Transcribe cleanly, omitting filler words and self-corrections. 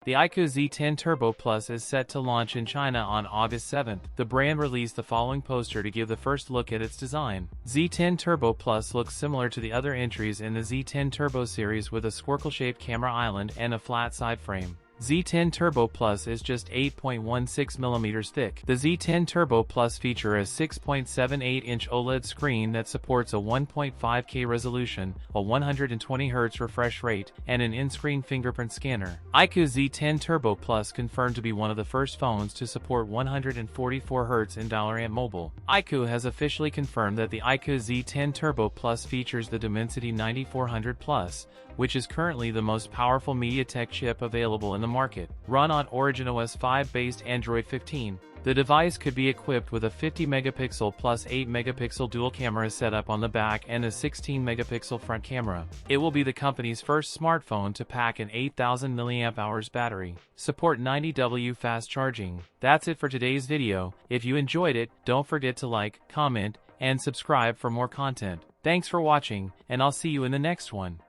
The iQOO Z10 Turbo Plus is set to launch in China on August 7th. The brand released the following poster to give the first look at its design. Z10 Turbo Plus looks similar to the other entries in the Z10 Turbo series with a squircle-shaped camera island and a flat side frame. Z10 Turbo Plus is just 8.16mm thick. The Z10 Turbo Plus features a 6.78-inch OLED screen that supports a 1.5K resolution, a 120Hz refresh rate, and an in-screen fingerprint scanner. iQOO Z10 Turbo Plus confirmed to be one of the first phones to support 144Hz in $amp mobile. iQOO has officially confirmed that the iQOO Z10 Turbo Plus features the Dimensity 9400 Plus, which is currently the most powerful MediaTek chip available in the market. Run on Origin OS 5 based Android 15. The device could be equipped with a 50-megapixel plus 8-megapixel dual camera setup on the back and a 16-megapixel front camera. It will be the company's first smartphone to pack an 8,000 mAh battery. Support 90W fast charging. That's it for today's video. If you enjoyed it, don't forget to like, comment, and subscribe for more content. Thanks for watching, and I'll see you in the next one.